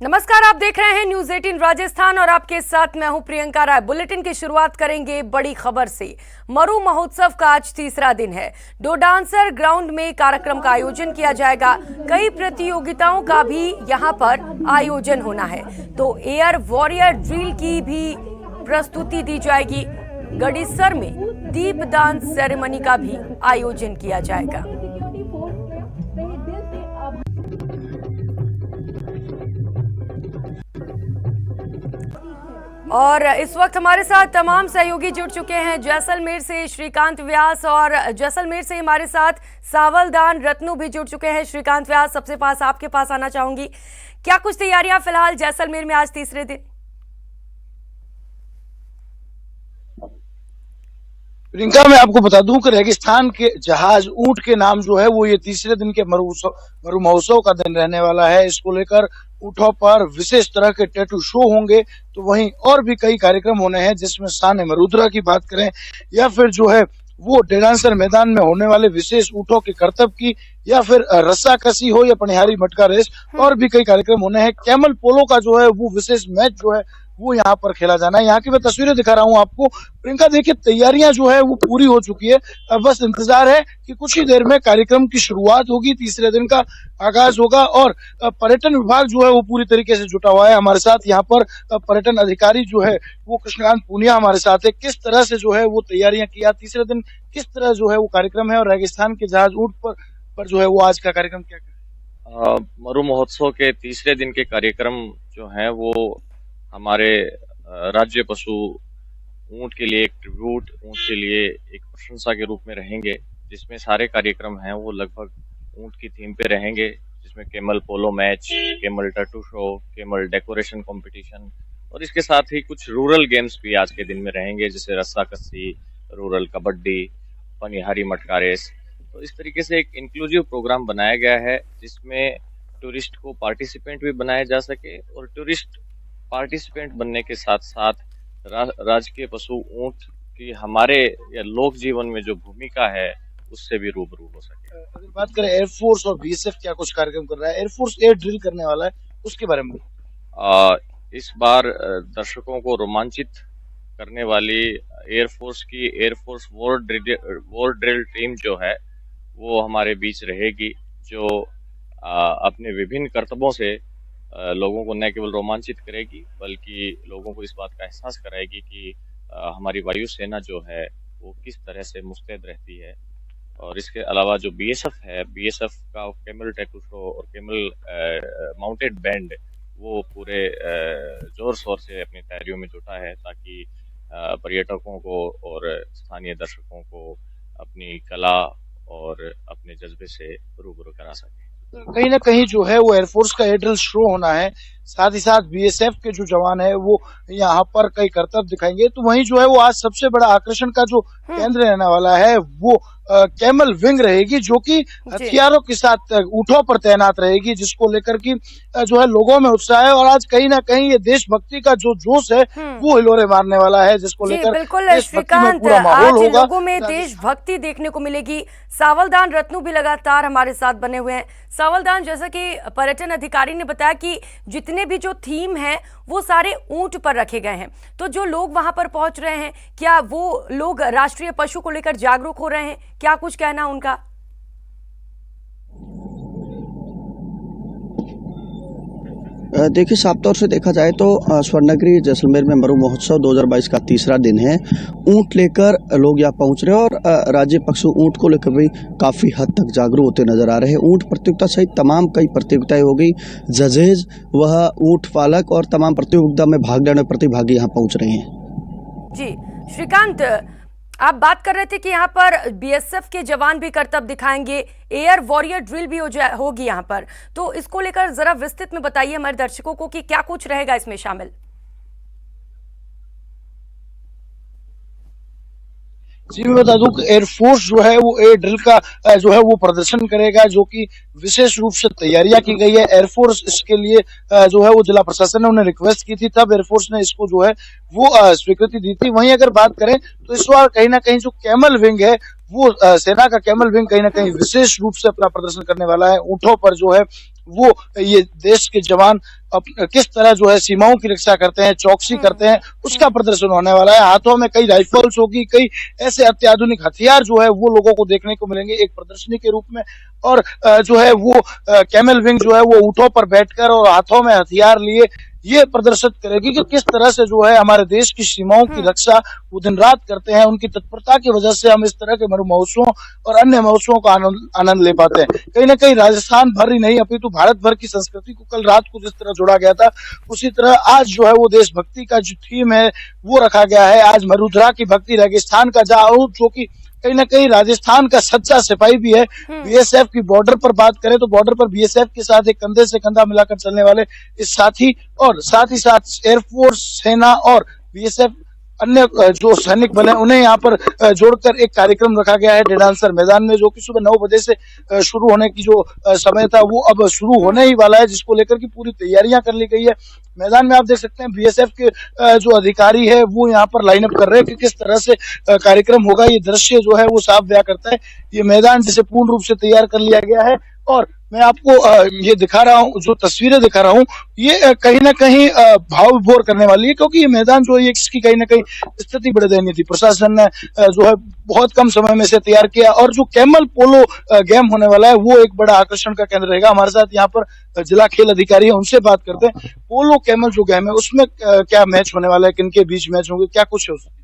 नमस्कार, आप देख रहे हैं न्यूज 18 राजस्थान और आपके साथ मैं हूं प्रियंका राय। बुलेटिन की शुरुआत करेंगे बड़ी खबर से। मरु महोत्सव का आज तीसरा दिन है। डोडांसर ग्राउंड में कार्यक्रम का आयोजन किया जाएगा। कई प्रतियोगिताओं का भी यहां पर आयोजन होना है। तो एयर वॉरियर ड्रिल की भी प्रस्तुति दी जाएगी। गड़ीसर में दीपदान सेरेमनी का भी आयोजन किया जाएगा। और इस वक्त हमारे साथ तमाम सहयोगी जुड़ चुके हैं। जैसलमेर से श्रीकांत व्यास और जैसलमेर से हमारे साथ सावलदान रत्नू भी जुड़ चुके हैं। श्रीकांत व्यास, सबसे पास आपके पास आना चाहूंगी, क्या कुछ तैयारियां फिलहाल जैसलमेर में आज तीसरे दिन? प्रियंका, मैं आपको बता दूं कि रेगिस्तान के जहाज ऊंट के नाम जो है वो ये तीसरे दिन के मरु महोत्सव का दिन रहने वाला है। इसको लेकर ऊंटों पर विशेष तरह के टैटू शो होंगे। तो वहीं और भी कई कार्यक्रम होने हैं, जिसमें शान मरुद्रा की बात करें या फिर जो है वो डेडांसर मैदान में होने वाले विशेष ऊंटों के करतब की, या फिर रस्सा कसी हो या पनिहारी मटका रेस, और भी कई कार्यक्रम होने हैं। कैमल पोलो का जो है वो विशेष मैच जो है वो यहाँ पर खेला जाना है। यहाँ की मैं तस्वीरें दिखा रहा हूँ आपको। प्रियंका, देखिए तैयारियां जो है वो पूरी हो चुकी है। अब बस इंतजार है कि कुछ ही देर में कार्यक्रम की शुरुआत होगी, तीसरे दिन का आगाज होगा। और पर्यटन विभाग जो है वो पूरी तरीके से जुटा हुआ है। हमारे साथ यहाँ पर पर्यटन अधिकारी जो है वो कृष्णकांत पूनिया हमारे साथ है। किस तरह से जो है वो तैयारियां किया, तीसरे दिन किस तरह जो है वो कार्यक्रम है, और रेगिस्तान के जहाज ऊंट पर जो है वो आज का कार्यक्रम क्या है? मरु महोत्सव के तीसरे दिन के कार्यक्रम जो है वो हमारे राज्य पशु ऊंट के लिए एक ट्रिब्यूट, ऊंट के लिए एक प्रशंसा के रूप में रहेंगे, जिसमें सारे कार्यक्रम हैं वो लगभग ऊंट की थीम पे रहेंगे, जिसमें camel polo match, camel tattoo show, camel decoration competition, और इसके साथ ही कुछ रूरल गेम्स भी आज के दिन में रहेंगे, जैसे रस्सा कस्सी, रूरल कबड्डी, पनिहारी मटका रेस। तो इस तरीके से एक इंक्लूसिव प्रोग्राम बनाया गया है, जिसमें टूरिस्ट को पार्टिसिपेंट भी बनाया जा सके, और टूरिस्ट पार्टिसिपेंट बनने के साथ साथ राजकीय पशु ऊंट की हमारे या लोक जीवन में जो भूमिका है उससे भी रूबरू हो सके। अगर बात करें एयरफोर्स और बीएसएफ क्या कुछ कार्यक्रम कर रहा है, एयरफोर्स एयर ड्रिल करने वाला है, उसके बारे में इस बार दर्शकों को रोमांचित करने वाली एयरफोर्स वॉर ड्रिल टीम जो है वो हमारे बीच रहेगी, जो अपने विभिन्न करतबों से लोगों को न केवल रोमांचित करेगी बल्कि लोगों को इस बात का एहसास कराएगी कि हमारी वायुसेना जो है वो किस तरह से मुस्तैद रहती है। और इसके अलावा जो बीएसएफ है, बीएसएफ का केमल टैटू शो और केमल माउंटेड बैंड वो पूरे जोर शोर से अपनी तैयारियों में जुटा है, ताकि पर्यटकों को और स्थानीय दर्शकों को अपनी कला और अपने जज्बे से रूबरू करा सके। कहीं ना कहीं जो है वो एयरफोर्स का एयर ड्रिल शो होना है, साथ ही साथ बीएसएफ के जो जवान है वो यहाँ पर कई करतब दिखाएंगे। तो वहीं जो है वो आज सबसे बड़ा आकर्षण का जो केंद्र रहने वाला है वो कैमल विंग रहेगी, जो कि हथियारों के साथ ऊंटों पर तैनात रहेगी, जिसको लेकर की जो है लोगों में उत्साह है। और आज कहीं ना कहीं ये देशभक्ति का जो जोश है वो हिलोरे मारने वाला है, जिसको लेकर बिल्कुल श्रीकांत, आज लोगों में देशभक्ति देखने को मिलेगी। सावलदान रत्नू भी लगातार हमारे साथ बने हुए हैं। सावलदान, जैसा कि पर्यटन अधिकारी ने बताया कि जितने भी जो थीम है वो सारे ऊंट पर रखे गए हैं, तो जो लोग वहां पर पहुंच रहे हैं, क्या वो लोग राष्ट्रीय पशु को लेकर जागरूक हो रहे हैं? क्या कुछ कहना उनका? देखिए, साफ तौर से देखा जाए तो स्वर्णगिरी जैसलमेर में मरु महोत्सव 2022 का तीसरा दिन है। ऊंट लेकर लोग यहाँ पहुंच रहे हैं और राज्य पशु ऊंट को लेकर भी काफी हद तक जागरूक होते नजर आ रहे हैं। ऊंट प्रतियोगिता सहित तमाम कई प्रतियोगिताएं हो गई। जजेज, वह ऊंट पालक और तमाम प्रतियोगिता में भाग लेने प्रतिभागी यहाँ पहुंच रहे हैं। जी श्रीकांत, आप बात कर रहे थे कि यहाँ पर बीएसएफ के जवान भी करतब दिखाएंगे, एयर वॉरियर ड्रिल भी होगी यहाँ पर, तो इसको लेकर जरा विस्तृत में बताइए हमारे दर्शकों को कि क्या कुछ रहेगा इसमें शामिल। जी, मैं बता दूं कि एयरफोर्स जो है वो एयर ड्रिल का जो है वो प्रदर्शन करेगा, जो कि विशेष रूप से तैयारियां की गई है। एयरफोर्स इसके लिए जो है वो जिला प्रशासन ने उन्हें रिक्वेस्ट की थी, तब एयरफोर्स ने इसको जो है वो स्वीकृति दी थी। वहीं अगर बात करें तो इस बार कहीं ना कहीं जो कैमल विंग है वो सेना का कैमल विंग कहीं ना कहीं विशेष रूप से अपना प्रदर्शन करने वाला है। ऊंटों पर जो है वो ये देश के जवान किस तरह जो है सीमाओं की रक्षा करते हैं, चौकसी करते हैं, उसका प्रदर्शन होने वाला है। हाथों में कई राइफल्स होगी, कई ऐसे अत्याधुनिक हथियार जो है वो लोगों को देखने को मिलेंगे एक प्रदर्शनी के रूप में। और जो है वो कैमल विंग जो है वो ऊंटों पर बैठकर और हाथों में हथियार लिए ये प्रदर्शित करेगी कि किस तरह से जो है हमारे देश की सीमाओं की रक्षा वो दिन रात करते हैं। उनकी तत्परता की वजह से हम इस तरह के मरु महोत्सवों और अन्य महोत्सवों का आनंद ले पाते हैं। कहीं ना कहीं राजस्थान भर ही नहीं अपितु भारत भर की संस्कृति को कल रात को जिस तरह जोड़ा गया था, उसी तरह आज जो है वो देशभक्ति का जो थीम है वो रखा गया है। आज मरुधरा की भक्ति, रेगिस्तान का जाऊद, जो कि कहीं ना कहीं राजस्थान का सच्चा सिपाही भी है। बीएसएफ की बॉर्डर पर बात करें तो बॉर्डर पर बीएसएफ के साथ एक कंधे से कंधा मिलाकर चलने वाले इस साथी और साथ ही साथ एयरफोर्स, सेना और बीएसएफ अन्य जो सैनिक बल हैं उन्हें यहाँ पर जोड़कर एक कार्यक्रम रखा गया है डेडांसर मैदान में, जो कि सुबह 9 बजे से शुरू होने की जो समय था वो अब शुरू होने ही वाला है, जिसको लेकर की पूरी तैयारियां कर ली गई है। मैदान में आप देख सकते हैं बीएसएफ के जो अधिकारी है वो यहाँ पर लाइन अप कर रहे हैं कि किस तरह से कार्यक्रम होगा। ये दृश्य जो है वो साफ बयां करता है ये मैदान जिसे पूर्ण रूप से तैयार कर लिया गया है। और मैं आपको ये दिखा रहा हूँ, जो तस्वीरें दिखा रहा हूँ, ये कहीं ना कहीं भाव विभोर करने वाली है, क्योंकि ये मैदान जो है इसकी कहीं ना कहीं स्थिति बड़ी दयनीय थी। प्रशासन ने जो है बहुत कम समय में से तैयार किया और जो कैमल पोलो गेम होने वाला है वो एक बड़ा आकर्षण का केंद्र रहेगा। हमारे साथ यहाँ पर जिला खेल अधिकारी है, उनसे बात करते हैं। पोलो कैमल जो गेम है उसमें क्या मैच होने वाला है, किनके बीच मैच होंगे, क्या कुछ है उसमें?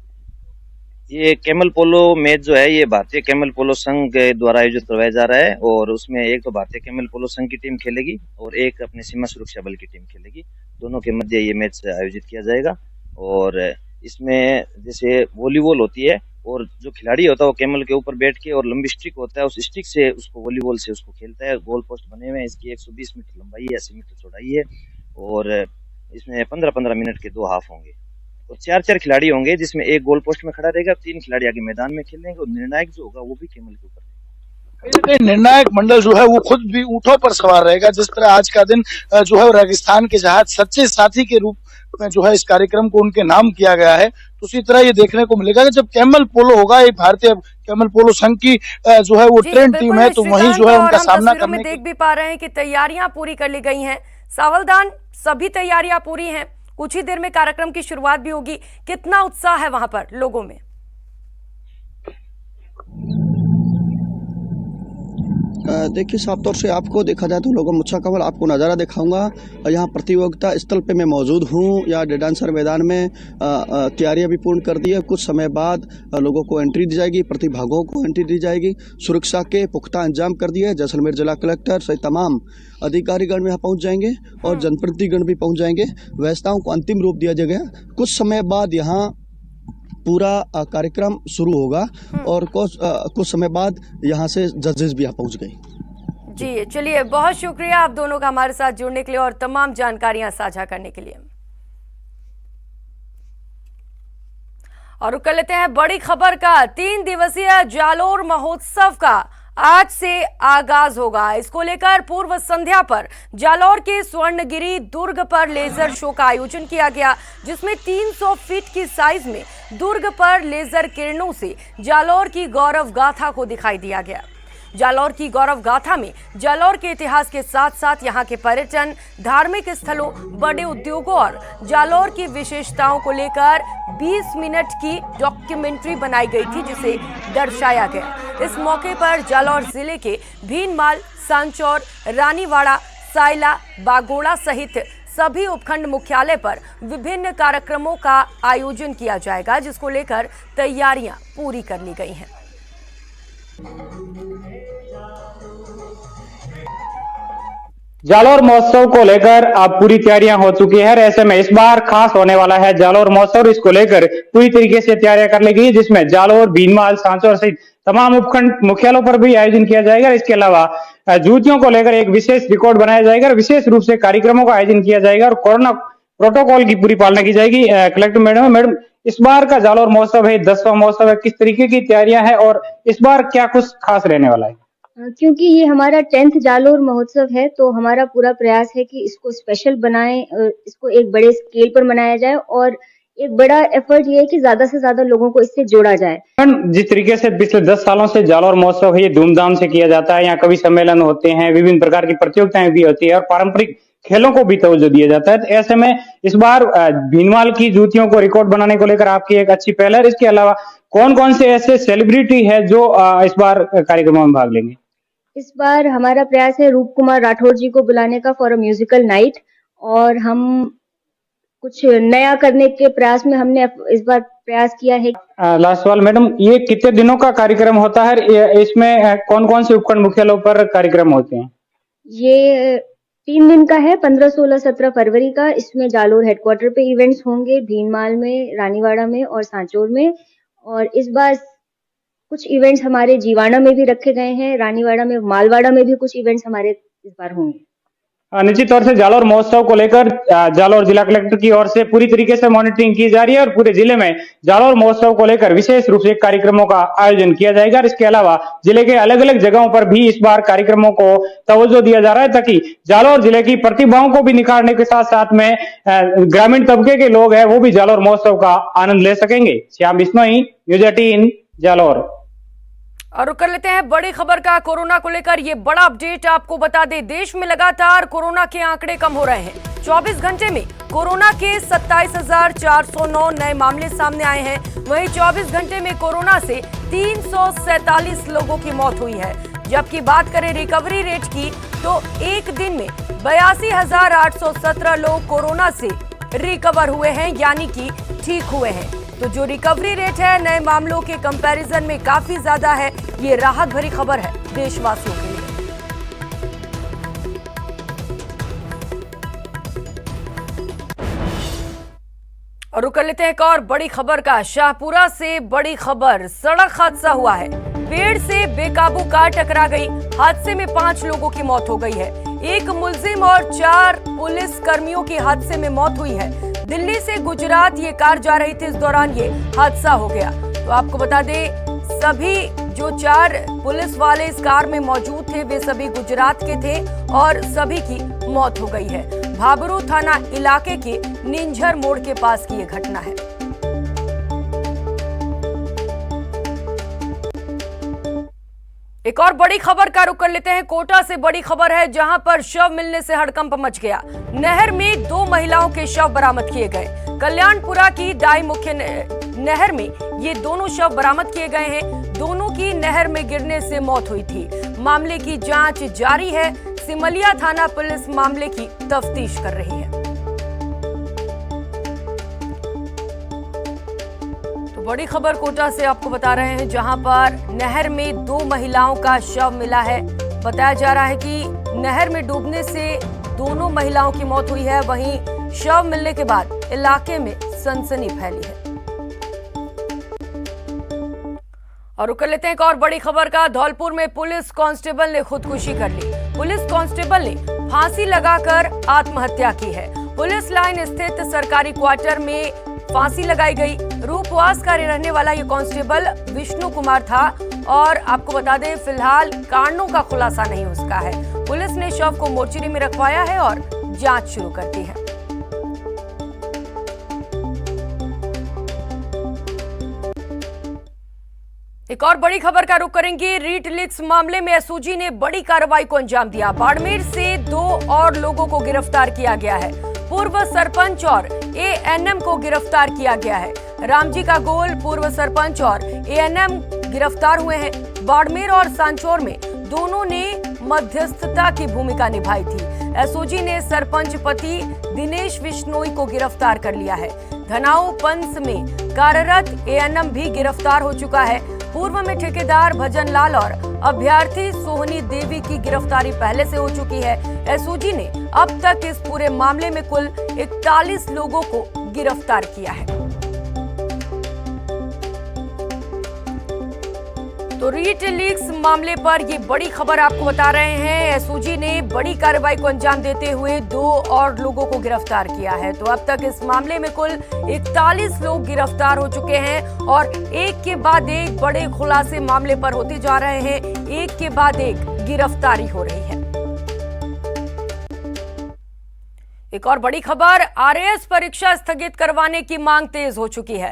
ये कैमल पोलो मैच जो है ये भारतीय कैमल पोलो संघ के द्वारा आयोजित करवाया जा रहा है और उसमें एक तो भारतीय कैमल पोलो संघ की टीम खेलेगी और एक अपने सीमा सुरक्षा बल की टीम खेलेगी। दोनों के मध्य ये मैच आयोजित किया जाएगा और इसमें जैसे वॉलीबॉल होती है और जो खिलाड़ी होता है वो कैमल के ऊपर बैठ के और लंबी स्टिक होता है, उस स्टिक से उसको वॉलीबॉल से उसको खेलता है। गोल पोस्ट बने हुए हैं, इसकी 120 मीटर लंबाई है, 80 मीटर चौड़ाई है और इसमें 15-15 मिनट के 2 हाफ होंगे और 4-4 खिलाड़ी होंगे, जिसमें एक गोल पोस्ट में खड़ा रहेगा, 3 खिलाड़ी आगे मैदान में खेलेंगे और निर्णायक जो होगा वो भी कैमल के ऊपर। कहीं ना कहीं निर्णायक मंडल जो है वो खुद भी ऊंटों पर सवार रहेगा। जिस तरह आज का दिन जो है रेगिस्तान के जहाज सच्चे साथी के रूप में जो है इस कार्यक्रम को उनके नाम किया गया है, तो उसी तरह ये देखने को मिलेगा कि जब कैमल पोलो होगा, एक भारतीय कैमल पोलो संघ की जो है वो ट्रेन टीम है, तो वहीं जो है उनका सामना करने देख भी पा रहे हैं कि तैयारियां पूरी कर ली गई हैं। सावलदान, सभी तैयारियां पूरी हैं, कुछ ही देर में कार्यक्रम की शुरुआत भी होगी। कितना उत्साह है वहां पर लोगों में? देखिए, साफ तौर से आपको देखा जाए तो लोगों मुच्छा कमल आपको नज़ारा दिखाऊंगा। यहाँ प्रतियोगिता स्थल पे मैं मौजूद हूँ। यहाँ डेडांसर मैदान में तैयारियां भी पूर्ण कर दी है। कुछ समय बाद लोगों को एंट्री दी जाएगी, प्रतिभागियों को एंट्री दी जाएगी। सुरक्षा के पुख्ता इंतजाम कर दिए। जैसलमेर जिला कलेक्टर सहित तमाम अधिकारीगण यहाँ पहुँच जाएंगे और जनप्रतिनिधिगण भी पहुँच जाएंगे। व्यवस्थाओं को अंतिम रूप दिया जाएगा। कुछ समय बाद यहाँ पूरा कार्यक्रम शुरू होगा और कुछ समय बाद यहाँ से जजेस भी यहाँ पहुँच गए। जी चलिए, बहुत शुक्रिया आप दोनों का हमारे साथ जुड़ने के लिए और तमाम जानकारियां साझा करने के लिए। और रुक कर लेते हैं बड़ी खबर का। 3 दिवसीय जालोर महोत्सव का आज से आगाज होगा। इसको लेकर पूर्व संध्या पर जालौर के स्वर्णगिरी दुर्ग पर लेजर शो का आयोजन किया गया, जिसमें 300 फीट की साइज में दुर्ग पर लेजर किरणों से जालौर की गौरव गाथा को दिखाई दिया गया। जालौर की गौरव गाथा में जालौर के इतिहास के साथ साथ यहाँ के पर्यटन, धार्मिक स्थलों, बड़े उद्योगों और जालौर की विशेषताओं को लेकर 20 मिनट की डॉक्यूमेंट्री बनाई गई थी, जिसे दर्शाया गया। इस मौके पर जालौर जिले के भीनमाल, सांचौर, रानीवाड़ा, सायला, बागोड़ा सहित सभी उपखंड मुख्यालय पर विभिन्न कार्यक्रमों का आयोजन किया जाएगा, जिसको लेकर तैयारियां पूरी कर ली गई हैं। जालौर महोत्सव को लेकर अब पूरी तैयारियां हो चुकी है। ऐसे में इस बार खास होने वाला है जालौर महोत्सव। इसको लेकर पूरी तरीके से तैयारियां कर ली गई, जिसमें जालौर, भीनमाल, सांचौर सहित तमाम उपखंड मुख्यालयों पर भी आयोजन किया जाएगा। इसके अलावा जूतियों को लेकर एक विशेष रिकॉर्ड बनाया जाएगा और विशेष रूप से कार्यक्रमों का आयोजन किया जाएगा और कोरोना प्रोटोकॉल की पूरी पालना की जाएगी। कलेक्टर मैडम, इस बार का जालौर महोत्सव है 10वां महोत्सव है, किस तरीके की तैयारियां हैं और इस बार क्या कुछ खास रहने वाला है? क्योंकि ये हमारा 10th जालौर महोत्सव है, तो हमारा पूरा प्रयास है कि इसको स्पेशल बनाएं, इसको एक बड़े स्केल पर मनाया जाए और एक बड़ा एफर्ट ये है कि ज्यादा से ज्यादा लोगों को इससे जोड़ा जाए। जिस तरीके से पिछले 10 सालों से जालौर महोत्सव है ये धूमधाम से किया जाता है, यहाँ कवि सम्मेलन होते हैं, विभिन्न प्रकार की प्रतियोगिताएं भी होती है और पारंपरिक खेलों को भी तवज्जो दिया जाता है। तो ऐसे में इस बार भीनमाल की जूतियों को रिकॉर्ड बनाने को लेकर आपकी एक अच्छी पहल है। इसके अलावा कौन कौन से ऐसे सेलिब्रिटी है जो इस बार कार्यक्रमों में भाग लेंगे? इस बार हमारा प्रयास है रूप कुमार राठौर जी को बुलाने का फॉर अ म्यूजिकल नाइट, और हम कुछ नया करने के प्रयास में हमने इस बार प्रयास किया है। लास्ट सवाल मैडम, ये कितने दिनों का कार्यक्रम होता है? इसमें कौन कौन से उपखंड मुख्यालयों पर कार्यक्रम होते हैं? ये 3 दिन का है, 15, 16, 17 फरवरी का। इसमें जालोर हेडक्वार्टर पे इवेंट्स होंगे, भीनमाल में, रानीवाड़ा में और सांचौर में। और इस बार कुछ इवेंट्स हमारे जीवाणा में भी रखे गए हैं, रानीवाड़ा में, मालवाड़ा में भी कुछ इवेंट्स हमारे इस बार होंगे। निश्चित तौर से जालौर महोत्सव को लेकर जालौर जिला कलेक्टर की ओर से पूरी तरीके से मॉनिटरिंग की जा रही है और पूरे जिले में जालौर महोत्सव को लेकर विशेष रूप से कार्यक्रमों का आयोजन किया जाएगा। और इसके अलावा जिले के अलग अलग जगहों पर भी इस बार कार्यक्रमों को तवज्जो दिया जा रहा है ताकि जालौर जिले की प्रतिभाओं को भी निखारने के साथ साथ में ग्रामीण तबके के लोग हैं वो भी जालौर महोत्सव का आनंद ले सकेंगे। श्याम बिश्नोई, न्यूज 18 जालौर। और रुक कर लेते हैं बड़ी खबर का। कोरोना को लेकर ये बड़ा अपडेट आपको बता दें, देश में लगातार कोरोना के आंकड़े कम हो रहे हैं। 24 घंटे में कोरोना के 27,409 नए मामले सामने आए हैं। वहीं 24 घंटे में कोरोना से 347 लोगों की मौत हुई है। जबकि बात करें रिकवरी रेट की तो एक दिन में 82,817 लोग कोरोना से रिकवर हुए हैं, यानी कि ठीक हुए हैं। तो जो रिकवरी रेट है नए मामलों के कंपैरिजन में काफी ज्यादा है। ये राहत भरी खबर है देशवासियों के लिए। और रुक कर लेते हैं एक और बड़ी खबर का। शाहपुरा से बड़ी खबर, सड़क हादसा हुआ है। पेड़ से बेकाबू कार टकरा गई। हादसे में 5 लोगों की मौत हो गई है। एक मुलजिम और 4 पुलिस कर्मियों की हादसे में मौत हुई है। दिल्ली से गुजरात ये कार जा रही थी, इस दौरान ये हादसा हो गया। तो आपको बता दें, सभी जो 4 पुलिस वाले इस कार में मौजूद थे वे सभी गुजरात के थे और सभी की मौत हो गई है। भाबरू थाना इलाके के निंझर मोड़ के पास की ये घटना है। एक और बड़ी खबर का रुख कर लेते हैं। कोटा से बड़ी खबर है, जहां पर शव मिलने से हड़कंप मच गया। नहर में 2 महिलाओं के शव बरामद किए गए। कल्याणपुरा की डाई मुख्य नहर में ये दोनों शव बरामद किए गए हैं। दोनों की नहर में गिरने से मौत हुई थी। मामले की जांच जारी है। सिमलिया थाना पुलिस मामले की तफ्तीश कर रही है। बड़ी खबर कोटा से आपको बता रहे हैं, जहां पर नहर में 2 महिलाओं का शव मिला है। बताया जा रहा है कि नहर में डूबने से दोनों महिलाओं की मौत हुई है। वहीं शव मिलने के बाद इलाके में सनसनी फैली है। और रुक लेते हैं एक और बड़ी खबर का। धौलपुर में पुलिस कांस्टेबल ने खुदकुशी कर ली। पुलिस कांस्टेबल ने फांसी लगाकर आत्महत्या की है। पुलिस लाइन स्थित सरकारी क्वार्टर में फांसी लगाई गई। रूपवास का रहने वाला ये कांस्टेबल विष्णु कुमार था और आपको बता दें फिलहाल कारणों का खुलासा नहीं उसका है। पुलिस ने शव को मोर्चरी में रखवाया है और जांच शुरू कर दी है। एक और बड़ी खबर का रुख करेंगे। रीट लीक्स मामले में एसओजी ने बड़ी कार्रवाई को अंजाम दिया। बाड़मेर से 2 और लोगों को गिरफ्तार किया गया है। पूर्व सरपंच और एएनएम को गिरफ्तार किया गया है। रामजी का गोल पूर्व सरपंच और एएनएम गिरफ्तार हुए हैं। बाड़मेर और सांचौर में दोनों ने मध्यस्थता की भूमिका निभाई थी। एसओजी ने सरपंच पति दिनेश बिश्नोई को गिरफ्तार कर लिया है। धनाऊ पंच में कार्यरत एएनएम भी गिरफ्तार हो चुका है। पूर्व में ठेकेदार भजन लाल और अभ्यर्थी सोहनी देवी की गिरफ्तारी पहले से हो चुकी है। एसओजी ने अब तक इस पूरे मामले में कुल 41 लोगों को गिरफ्तार किया है। तो रीट लीक्स मामले पर ये बड़ी खबर आपको बता रहे हैं। एसओजी ने बड़ी कार्रवाई को अंजाम देते हुए 2 और लोगों को गिरफ्तार किया है। तो अब तक इस मामले में कुल 41 लोग गिरफ्तार हो चुके हैं और एक के बाद एक बड़े खुलासे मामले पर होते जा रहे हैं। एक के बाद एक गिरफ्तारी हो रही है। एक और बड़ी खबर, आरएएस परीक्षा स्थगित करवाने की मांग तेज हो चुकी है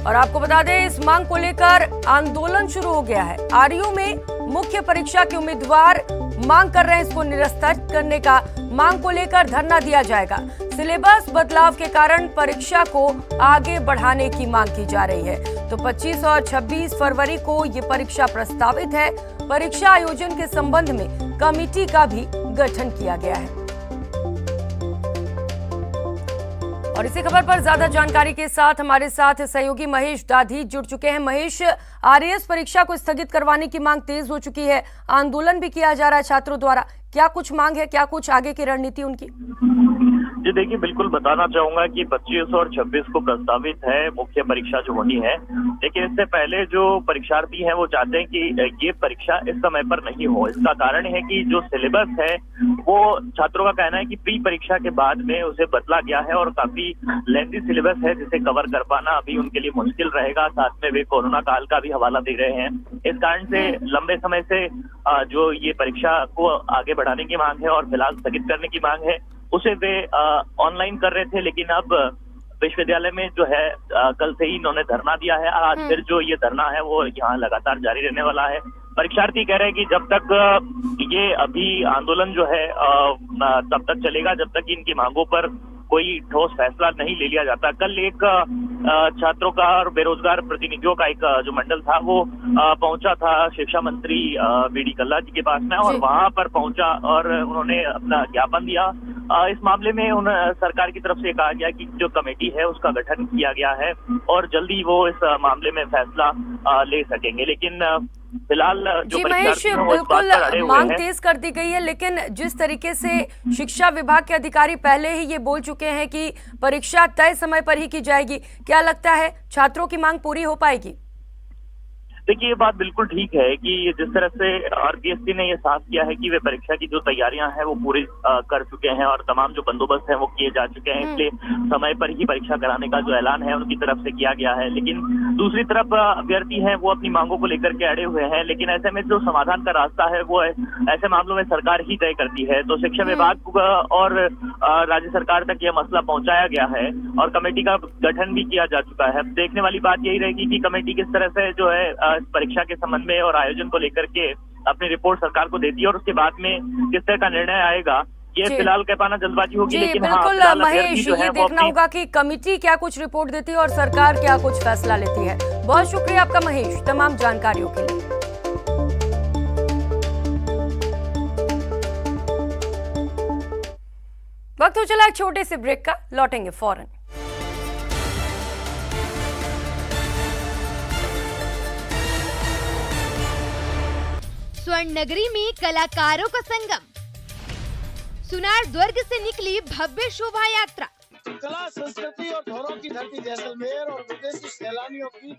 और आपको बता दें इस मांग को लेकर आंदोलन शुरू हो गया है। आरयू में मुख्य परीक्षा के उम्मीदवार मांग कर रहे हैं इसको निरस्त करने का। मांग को लेकर धरना दिया जाएगा। सिलेबस बदलाव के कारण परीक्षा को आगे बढ़ाने की मांग की जा रही है। तो 25 और 26 फरवरी को ये परीक्षा प्रस्तावित है। परीक्षा आयोजन के संबंध में कमेटी का भी गठन किया गया है। और इसी खबर पर ज्यादा जानकारी के साथ हमारे साथ सहयोगी महेश दाधी जुड़ चुके हैं। महेश, आरएएस परीक्षा को स्थगित करवाने की मांग तेज हो चुकी है, आंदोलन भी किया जा रहा है छात्रों द्वारा, क्या कुछ मांग है, क्या कुछ आगे की रणनीति उनकी? जी देखिए, बिल्कुल बताना चाहूंगा कि 25 और 26 को प्रस्तावित है मुख्य परीक्षा जो होनी है, लेकिन इससे पहले जो परीक्षार्थी हैं वो चाहते हैं कि ये परीक्षा इस समय पर नहीं हो। इसका कारण है कि जो सिलेबस है वो छात्रों का कहना है कि प्री परीक्षा के बाद में उसे बदला गया है और काफी लेंथी सिलेबस है जिसे कवर कर पाना अभी उनके लिए मुश्किल रहेगा। साथ में वे कोरोना काल का भी हवाला दे रहे हैं। इस कारण से लंबे समय से जो ये परीक्षा को आगे बढ़ाने की मांग है और फिलहाल स्थगित करने की मांग है उसे वे ऑनलाइन कर रहे थे, लेकिन अब विश्वविद्यालय में जो है कल से ही इन्होंने धरना दिया है। आज फिर जो ये धरना है वो यहाँ लगातार जारी रहने वाला है। परीक्षार्थी कह रहे हैं कि जब तक ये अभी आंदोलन जो है तब तक चलेगा जब तक इनकी मांगों पर कोई ठोस फैसला नहीं ले लिया जाता। कल एक छात्रों का और बेरोजगार प्रतिनिधियों का एक जो मंडल था वो पहुंचा था शिक्षा मंत्री बीडी कल्ला जी के पास में और वहां पर पहुंचा और उन्होंने अपना ज्ञापन दिया। इस मामले में सरकार की तरफ से कहा गया कि जो कमेटी है उसका गठन किया गया है और जल्दी वो इस मामले में फैसला ले सकेंगे। लेकिन फिलहाल जो महेश, बिल्कुल मांग तेज कर दी गई है, लेकिन जिस तरीके से शिक्षा विभाग के अधिकारी पहले ही ये बोल चुके हैं कि परीक्षा तय समय पर ही की जाएगी, क्या लगता है छात्रों की मांग पूरी हो पाएगी? देखिए, ये बात बिल्कुल ठीक है कि जिस तरह से आरपीएससी ने ये साफ किया है कि वे परीक्षा की जो तैयारियां हैं वो पूरी कर चुके हैं और तमाम जो बंदोबस्त है वो किए जा चुके हैं, इसलिए समय पर ही परीक्षा कराने का जो ऐलान है उनकी तरफ से किया गया है। लेकिन दूसरी तरफ अभ्यर्थी हैं वो अपनी मांगों को लेकर के अड़े हुए हैं, लेकिन ऐसे में जो समाधान का रास्ता है वो ऐसे मामलों में सरकार ही तय करती है। तो शिक्षा विभाग और राज्य सरकार तक यह मसला पहुंचाया गया है और कमेटी का गठन भी किया जा चुका है। देखने वाली बात यही रहेगी कि कमेटी किस तरह से जो है परीक्षा के संबंध में और आयोजन को लेकर के अपनी रिपोर्ट सरकार को देती है और उसके बाद में किस तरह का निर्णय आएगा ये फिलहाल कह पाना जल्दबाजी होगी। लेकिन बिल्कुल महेश, ये देखना होगा कि कमेटी क्या कुछ रिपोर्ट देती है और सरकार क्या कुछ फैसला लेती है। बहुत शुक्रिया आपका महेश तमाम जानकारियों के लिए। वक्त हो चला एक छोटे से ब्रेक का, लौटेंगे फौरन। स्वर्ण नगरी में कलाकारों का संगम, सुनार दुर्ग से निकली भव्य शोभा यात्रा। कला संस्कृति और धरोहरों की धरती जैसलमेर और विदेशी सैलानियों की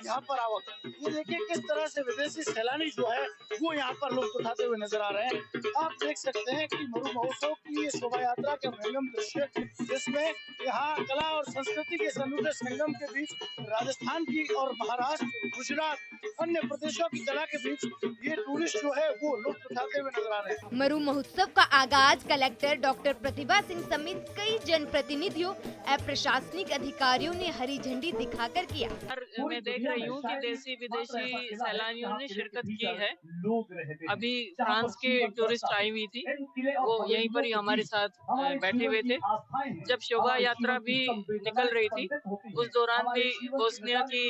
यहाँ पर आवक। ये देखिए किस तरह से विदेशी सैलानी जो है वो यहाँ पर लुत्फ उठाते हुए नजर आ रहे हैं। आप देख सकते हैं कि मरु महोत्सव की ये शोभा यात्रा का विहंगम दृश्य, जिसमें यहाँ कला और संस्कृति के इस अनूठे संगम के बीच राजस्थान की और महाराष्ट्र, गुजरात, अन्य प्रदेशों की कला के बीच ये टूरिस्ट जो है वो लुत्फ उठाते हुए नजर आ रहे हैं। मरु महोत्सव का आगाज कलेक्टर डॉक्टर प्रतिभा सिंह समेत कई जनप्रतिनिधियों और प्रशासनिक अधिकारियों ने हरी झंडी दिखाकर किया। मैं देख रही हूँ कि देशी विदेशी सैलानियों ने शिरकत की है। अभी फ्रांस के टूरिस्ट आई हुई थी, वो यहीं पर ही हमारे साथ बैठे हुए थे। जब शोभा यात्रा भी निकल रही थी उस दौरान भी बोस्निया की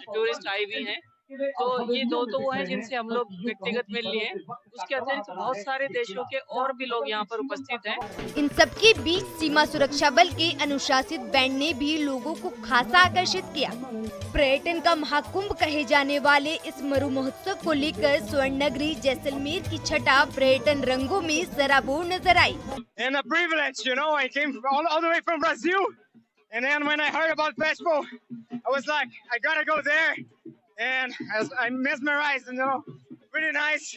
टूरिस्ट आई हुई हैं। तो ये दो तो वो हैं जिनसे हम लोग व्यक्तिगत मिल लिए। उसके अतिरिक्त बहुत सारे देशों के और भी लोग यहाँ पर उपस्थित हैं। इन सबके बीच सीमा सुरक्षा बल के अनुशासित बैंड ने भी लोगों को खासा आकर्षित किया। पर्यटन का महाकुंभ कहे जाने वाले इस मरु महोत्सव को लेकर स्वर्ण नगरी जैसलमेर की छटा पर्यटन रंगों में सराबोर नजर आई। And I'm mesmerized, you know, pretty nice.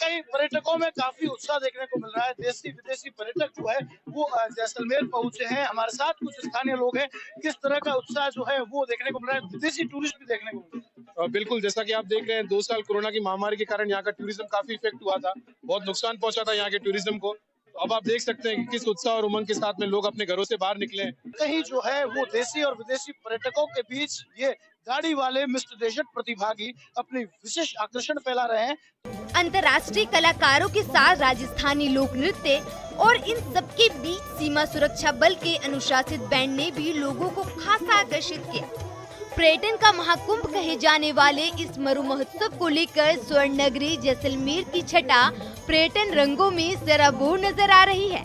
कई पर्यटकों में काफी उत्साह देखने को मिल रहा है। देशी विदेशी पर्यटक जो है वो जैसलमेर पहुंचे हैं। हमारे साथ कुछ स्थानीय लोग हैं, किस तरह का उत्साह जो है वो देखने को मिल रहा है। विदेशी टूरिस्ट भी देखने को मिल रहा है। बिल्कुल, जैसा कि आप देख रहे हैं 2 साल कोरोना की महामारी के कारण यहाँ का टूरिज्म काफी इफेक्ट हुआ था, बहुत नुकसान पहुंचा था यहाँ के टूरिज्म को। अब आप देख सकते हैं कि किस उत्साह और उमंग के साथ में लोग अपने घरों से बाहर निकले हैं। कहीं जो है वो देसी और विदेशी पर्यटकों के बीच ये गाड़ी वाले मिस्टर डेजर्ट प्रतिभागी अपनी विशेष आकर्षण फैला रहे हैं। अंतर्राष्ट्रीय कलाकारों के साथ राजस्थानी लोक नृत्य और इन सबके बीच सीमा सुरक्षा बल के अनुशासित बैंड ने भी लोगों को खासा आकर्षित किया। पर्यटन का महाकुंभ कहे जाने वाले इस मरु महोत्सव को लेकर स्वर्ण नगरी जैसलमेर की छटा पर्यटन रंगों में सराबोर नजर आ रही है।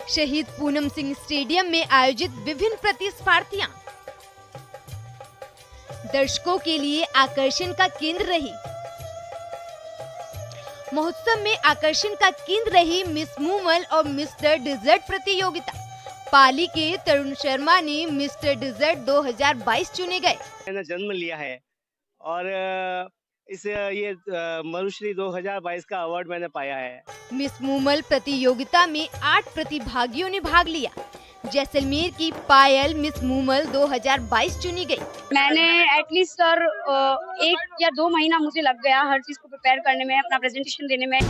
शहीद पूनम सिंह स्टेडियम में आयोजित विभिन्न प्रतिस्पर्धियां दर्शकों के लिए आकर्षण का केंद्र रही। महोत्सव में आकर्षण का केंद्र रही मिस मूमल और मिस्टर डिजर्ट प्रतियोगिता। पाली के तरुण शर्मा ने मिस्टर डिजर्ट 2022 चुने गए। मैंने जन्म लिया है और ये मरुश्री 2022 का अवार्ड मैंने पाया है। मिस मूमल प्रतियोगिता में 8 प्रतिभागियों ने भाग लिया। जैसलमेर की पायल मिस मूमल 2022 चुनी गई। मैंने एटलीस्ट सर 1 या 2 महीना मुझे लग गया हर चीज को प्रिपेयर करने में, अपना प्रेजेंटेशन देने में।